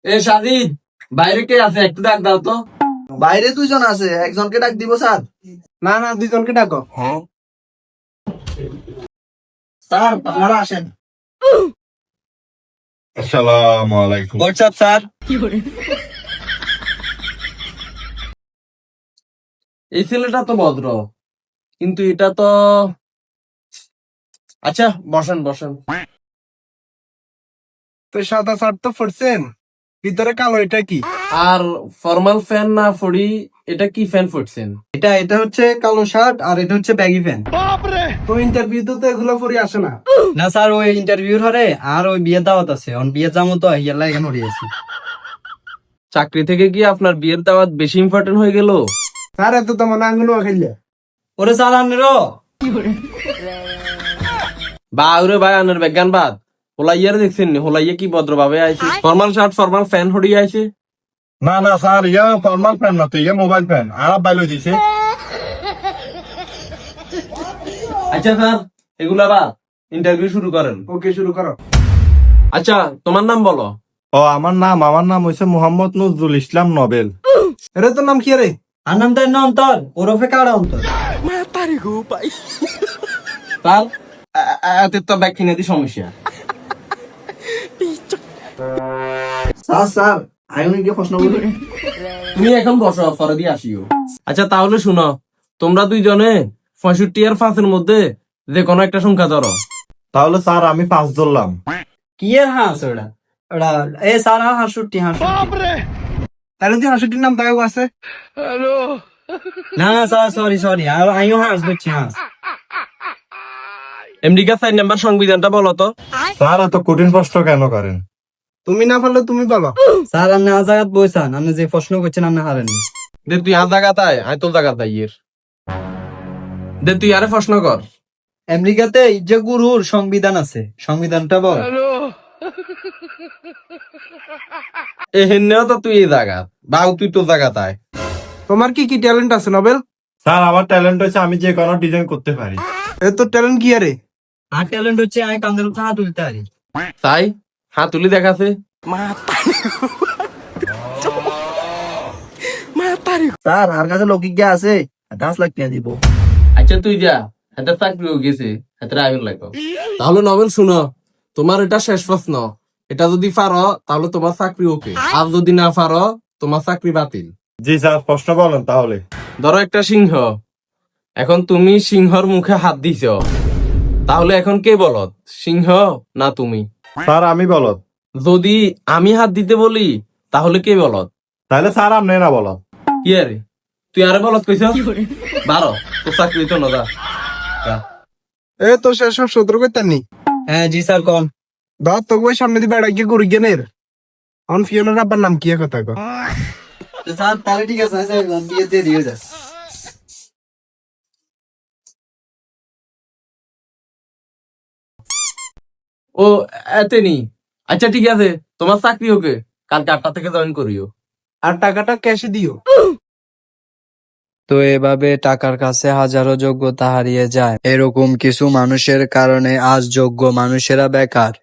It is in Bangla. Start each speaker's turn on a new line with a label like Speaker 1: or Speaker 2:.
Speaker 1: এ সাজিদ, বাইরে কে আছে একটু ডাক দাও তো।
Speaker 2: বাইরে দুইজন আছে, একজনকে ডাক দিব স্যার।
Speaker 3: না না, দুইজনকে ডাকো।
Speaker 2: স্যার আপনারা আসেন।
Speaker 4: আসসালামু আলাইকুম।
Speaker 1: WhatsApp sir. এই ছেলেটা তো ভদ্র, কিন্তু এটা তো আচ্ছা বসেন বসেন।
Speaker 3: তো সাদা শার্ট তো পরছেন, ভিতরে কালো, এটা কি?
Speaker 1: আর ফর্মাল ফ্যান না পড়ি, এটা কি ফ্যান পড়ছেন?
Speaker 3: এটা হচ্ছে কালো শার্ট আর এটা হচ্ছে ব্যাগি প্যান্ট। তো ইন্টারভিউতে তো এগুলো পরে আসে না।
Speaker 5: না স্যার, ওই ইন্টারভিউর হরে আর ওই বিয়ে দাওয়াত আছে, অন বিয়ে যাবো তো ইয়াল্লা এখানে হরিয়েছি।
Speaker 1: চাকরি থেকে কি আপনার বিয়ের দাওয়াত বেশি ইম্পর্টেন্ট হয়ে গেল?
Speaker 3: স্যার এত তো মনে আঙ্গুলো খাইলে।
Speaker 5: ওরে স্যার আনের
Speaker 1: বা ওরে ভাই আনের বিজ্ঞান বাদ হোলাইয়ার দেখছেন নি? হোলাইয়া কি ভদ্র ভাবে আইছে, ফর্মাল শার্ট ফর্মাল ফ্যান হড়িয়ে আইছে।
Speaker 4: না না স্যার, ইয়া ফর্মাল ফ্যান না তো, ইয়া মোবাইল ফ্যান। আরাব বাইলো দিছে।
Speaker 1: আচ্ছা স্যার, এগুলা বাদ, ইন্টারভিউ শুরু করেন।
Speaker 3: ওকে, শুরু করো।
Speaker 1: আচ্ছা তোমার নাম বলো।
Speaker 4: ও আমার নাম হইছে মোহাম্মদ নজরুল ইসলাম নোবেল।
Speaker 3: এর তোর নাম কি রে?
Speaker 5: আর নাম তার না অন্তর, ওরফে কাড়া অন্তর।
Speaker 1: স্যার এতে তো ব্যাগ কিনে দি সমস্যা।
Speaker 2: স্যার স্যার আইন গিয়ে প্রশ্ন বলি।
Speaker 1: তুমি এখন বসো, পরে দিয়ে আসিও। আচ্ছা তাহলে শুনো, তোমরা দুইজনে 65 আর 5 এর মধ্যে যে কোনো একটা সংখ্যা ধরো।
Speaker 4: তাহলে স্যার আমি 5 ধরলাম।
Speaker 5: কি এর হাঁস ওটা? ওটা এ স্যার হাঁসুটি হাঁসুটি।
Speaker 3: তাহলে যে হাসিটির নাম তাও আছে।
Speaker 5: না না স্যার, সরি সরি, আর আমিও হাঁস ধরছি, হাঁস।
Speaker 1: এমডিকা 4 নাম্বার সংবিধানটা বলো তো।
Speaker 4: স্যার এত কঠিন প্রশ্ন কেন করেন?
Speaker 3: তুমি না পারলে তুমি বলো।
Speaker 5: স্যার আপনি আজাগাত বইসান, আপনি যে প্রশ্ন করছেন আপনি হারেননি।
Speaker 1: দে তুই আর জায়গাতায় আয়, তোর জায়গাতায় ইয়ের দে, তুই আরে প্রশ্ন কর।
Speaker 5: আমেরিকাতে যে গুরুর সংবিধান আছে, সংবিধানটা বল।
Speaker 1: এ হেন্নেও তো তুই এই জায়গা বাউ, তুই তোর জায়গাতায়।
Speaker 3: তোমার কি কি ট্যালেন্ট আছে নোবেল?
Speaker 4: স্যার আমার ট্যালেন্ট হচ্ছে আমি যে কোনো ডিজাইন করতে পারি।
Speaker 3: এ তোর ট্যালেন্ট কি আরে?
Speaker 5: আর ট্যালেন্ট হচ্ছে আমি কান্দের হাত তুলতে পারি।
Speaker 1: তাই হাত তুলি দেখাছে।
Speaker 2: স্যার আর কাছে লৌকিক গিয়া আছে, 10 লাখ টাকা দিব।
Speaker 1: আচ্ছা তুই যা, হাতে চাকরি হয়ে গেছে, হাতে আগুন লাগো। তাহলে নবেল শুনো, তোমার এটা শেষ প্রশ্ন। এটা যদি পারো তাহলে তোমার চাকরি ওকে, আর যদি না পারো তোমার চাকরি বাতিল।
Speaker 4: জি স্যার, প্রশ্ন বলেন তাহলে।
Speaker 1: ধরো একটা সিংহ, এখন তুমি সিংহর মুখে হাত দিছ, তাহলে এখন কে বলদ, সিংহ না তুমি?
Speaker 4: স্যার আমি বলত।
Speaker 1: যদি আমি হাত দিতে বলি তাহলে কে বলদ?
Speaker 4: তাহলে স্যার আপনি না বলত।
Speaker 1: কি আরে, তুই আরে বলদ কইছ? বারো, তোর চাকরি তো না যা।
Speaker 3: এ তো শেষ সব সতর্ক করতেন নি।
Speaker 5: হ্যাঁ জি স্যার, কোন
Speaker 3: ধর তো ওই সামনে দিয়ে বেড়া গিয়ে গরু গেনের অন ফিওনার আব্বার নাম কি কথা কো?
Speaker 5: স্যার তাহলে ঠিক আছে, বিয়ে দিয়ে দিয়ে যা।
Speaker 1: ও এতে নি। আচ্ছা ঠিক আছে, তোমার চাকরি ওকে, কালকে 8টা থেকে জয়েন করিও।
Speaker 3: আর টাকাটা ক্যাশে দিও।
Speaker 5: তো এভাবে টাকার কাছে হাজারো যোগ্যতা হারিয়ে যায়। এরকম কিছু মানুষের কারণে আজ যোগ্য মানুষেরা বেকার।